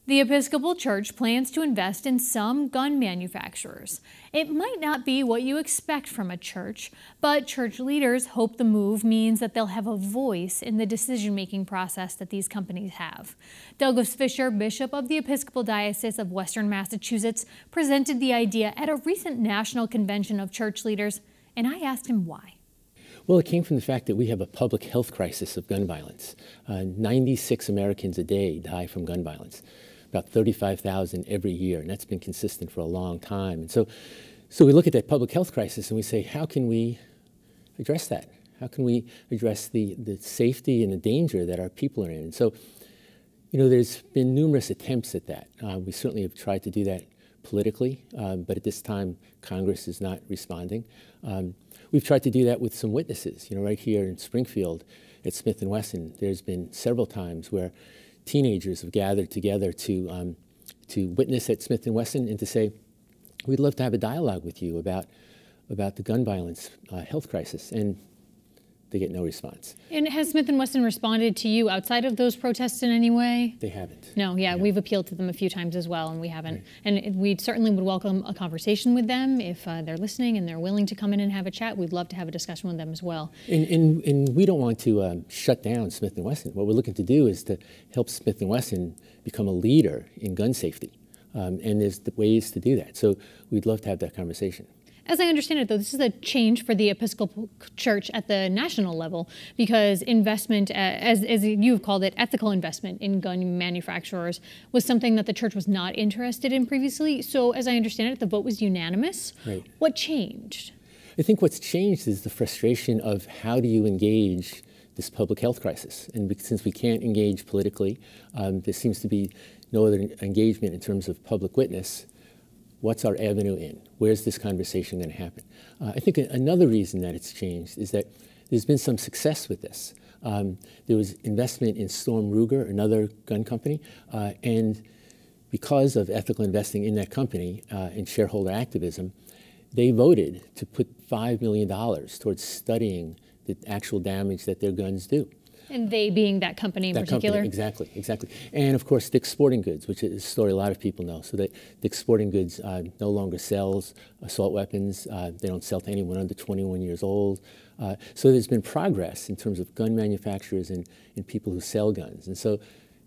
The Episcopal Church plans to invest in some gun manufacturers. It might not be what you expect from a church, but church leaders hope the move means that they'll have a voice in the decision-making process that these companies have. Douglas Fisher, Bishop of the Episcopal Diocese of Western Massachusetts, presented the idea at a recent national convention of church leaders, and I asked him why. Well, it came from the fact that we have a public health crisis of gun violence. 96 Americans a day die from gun violence, about 35,000 every year, and that's been consistent for a long time. And so we look at that public health crisis and we say, how can we address that? How can we address the safety and the danger that our people are in? And so, there's been numerous attempts at that. We certainly have tried to do that politically, but at this time, Congress is not responding. We've tried to do that with some witnesses. Right here in Springfield at Smith & Wesson, there's been several times where teenagers have gathered together to witness at Smith & Wesson and to say, we'd love to have a dialogue with you about the gun violence health crisis, and they get no response. And has Smith & Wesson responded to you outside of those protests in any way? They haven't. No, yeah, we've appealed to them a few times as well, and we haven't. Right. And we certainly would welcome a conversation with them if they're listening and they're willing to come in and have a chat. We'd love to have a discussion with them as well. And we don't want to shut down Smith & Wesson. What we're looking to do is to help Smith & Wesson become a leader in gun safety. And there's ways to do that. So we'd love to have that conversation. As I understand it, though, this is a change for the Episcopal Church at the national level, because investment, as you've called it, ethical investment in gun manufacturers was something that the church was not interested in previously. So as I understand it, the vote was unanimous. Right. What changed? I think what's changed is the frustration of how do you engage this public health crisis. And since we can't engage politically, there seems to be no other engagement in terms of public witness. What's our avenue in? Where's this conversation going to happen? I think another reason that it's changed is that there's been some success with this. There was investment in Storm Ruger, another gun company, and because of ethical investing in that company and shareholder activism, they voted to put $5 million towards studying the actual damage that their guns do. And they being that company in particular? Exactly. And of course, Dick's Sporting Goods, which is a story a lot of people know. So that Dick's Sporting Goods no longer sells assault weapons. They don't sell to anyone under 21 years old. So there's been progress in terms of gun manufacturers and people who sell guns. And so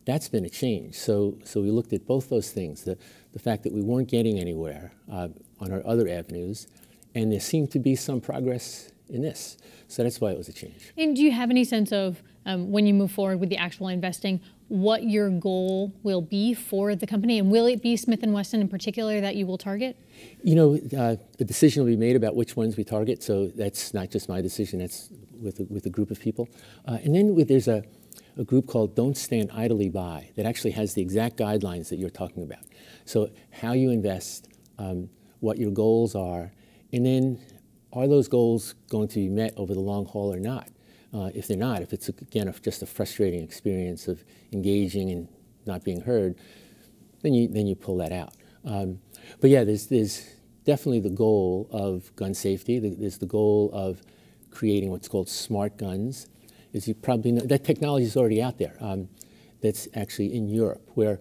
that's been a change. So we looked at both those things, the fact that we weren't getting anywhere on our other avenues, and there seemed to be some progress in this. So that's why it was a change. And do you have any sense of, when you move forward with the actual investing, what your goal will be for the company? And will it be Smith & Wesson in particular that you will target? The decision will be made about which ones we target. So that's not just my decision. That's with a group of people. And then there's a group called Don't Stand Idly By that actually has the exact guidelines that you're talking about. So how you invest, what your goals are, and then are those goals going to be met over the long haul or not? If they're not, if it's, again, just a frustrating experience of engaging and not being heard, then you pull that out. But yeah, there's definitely the goal of gun safety. There's the goal of creating what's called smart guns. As you probably know, that technology is already out there. That's actually in Europe, where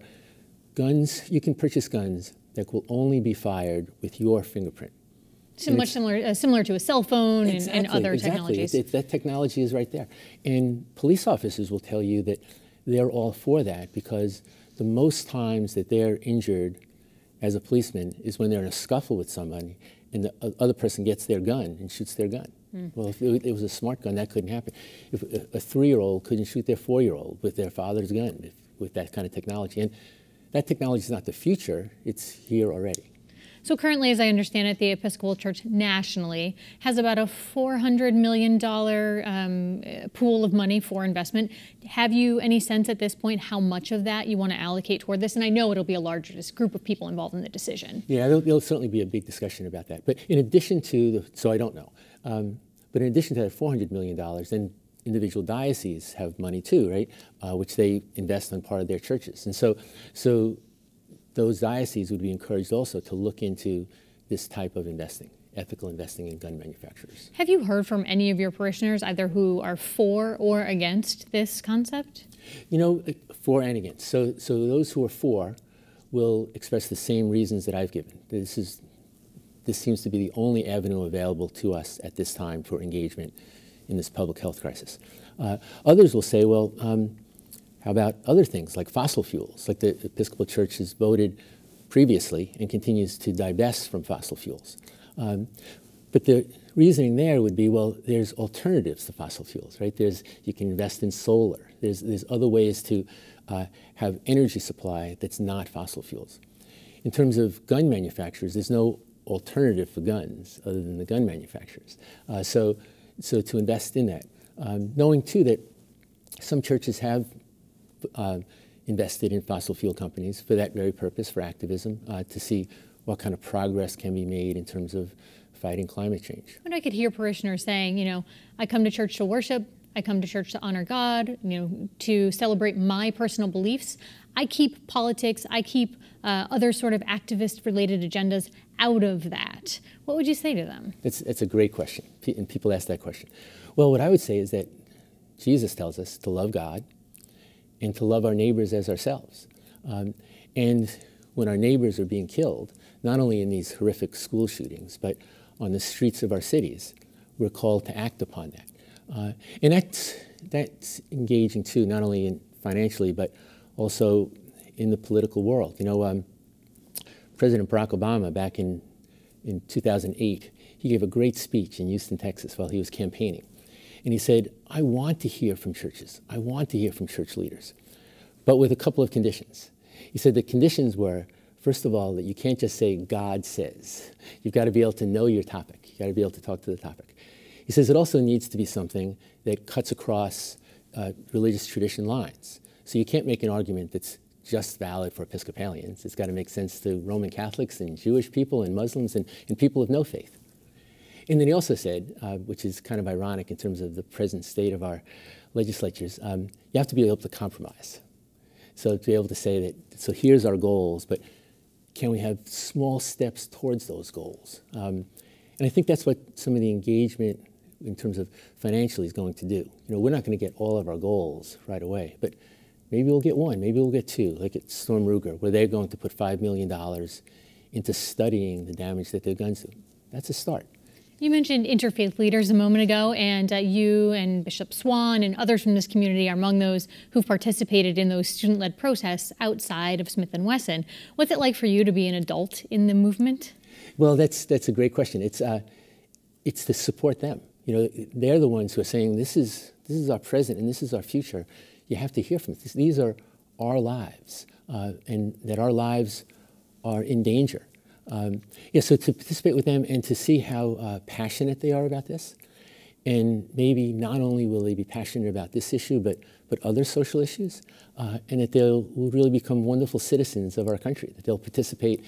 you can purchase guns that will only be fired with your fingerprint. So much similar to a cell phone and other technologies. That technology is right there. And police officers will tell you that they're all for that, because the most times that they're injured as a policeman is when they're in a scuffle with somebody and the other person gets their gun and shoots their gun. Well, if it was a smart gun, that couldn't happen. If a 3-year-old couldn't shoot their 4-year-old with their father's gun with that kind of technology. And that technology is not the future, it's here already. So currently, as I understand it, the Episcopal Church nationally has about a $400 million pool of money for investment. Have you any sense at this point how much of that you want to allocate toward this? And I know it'll be a larger group of people involved in the decision. Yeah, there'll certainly be a big discussion about that. But in addition to, so I don't know, but in addition to that $400 million, then individual dioceses have money too, right? Which they invest on part of their churches. And so those dioceses would be encouraged also to look into this type of investing, ethical investing in gun manufacturers. Have you heard from any of your parishioners, either who are for or against this concept? For and against. So those who are for will express the same reasons that I've given. This seems to be the only avenue available to us at this time for engagement in this public health crisis. Others will say, well, how about other things like fossil fuels, like the Episcopal Church has voted previously and continues to divest from fossil fuels. But the reasoning there would be, well, there's alternatives to fossil fuels, right? You can invest in solar. There's other ways to have energy supply that's not fossil fuels. In terms of gun manufacturers, there's no alternative for guns other than the gun manufacturers. So to invest in that. Knowing, too, that some churches have invested in fossil fuel companies for that very purpose, for activism, to see what kind of progress can be made in terms of fighting climate change. When I could hear parishioners saying, I come to church to worship, I come to church to honor God, to celebrate my personal beliefs. I keep politics, I keep other sort of activist-related agendas out of that. What would you say to them? It's a great question, and people ask that question. Well, what I would say is that Jesus tells us to love God and to love our neighbors as ourselves. And when our neighbors are being killed, not only in these horrific school shootings, but on the streets of our cities, we're called to act upon that. And that's engaging too, not only financially, but also in the political world. President Barack Obama, back in 2008, he gave a great speech in Houston, Texas, while he was campaigning. And he said, I want to hear from churches. I want to hear from church leaders, but with a couple of conditions. He said the conditions were, first of all, that you can't just say God says. You've got to be able to know your topic. You've got to be able to talk to the topic. He says it also needs to be something that cuts across religious tradition lines. So you can't make an argument that's just valid for Episcopalians. It's got to make sense to Roman Catholics and Jewish people and Muslims and people of no faith. And then he also said, which is kind of ironic in terms of the present state of our legislatures, you have to be able to compromise. So to be able to say that, so here's our goals, but can we have small steps towards those goals? And I think that's what some of the engagement in terms of financially is going to do. We're not going to get all of our goals right away, but maybe we'll get one, maybe we'll get two, like at Storm Ruger, where they're going to put $5 million into studying the damage that their guns do. That's a start. You mentioned interfaith leaders a moment ago, and you and Bishop Swan and others from this community are among those who've participated in those student-led protests outside of Smith & Wesson. What's it like for you to be an adult in the movement? Well, that's a great question. It's to support them. They're the ones who are saying, this is our present and this is our future. You have to hear from us. These are our lives, and that our lives are in danger. So to participate with them and to see how passionate they are about this, and maybe not only will they be passionate about this issue, but other social issues, and that they'll really become wonderful citizens of our country, that they'll participate.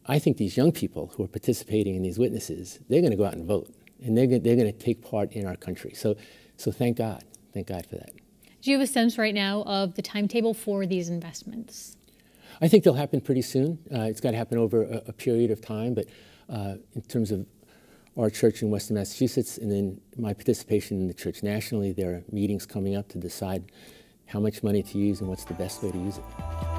I think these young people who are participating in these witnesses, they're going to go out and vote, and they're going to take part in our country. So thank God for that. Do you have a sense right now of the timetable for these investments? I think they'll happen pretty soon. It's got to happen over a period of time, but in terms of our church in Western Massachusetts and then my participation in the church nationally, there are meetings coming up to decide how much money to use and what's the best way to use it.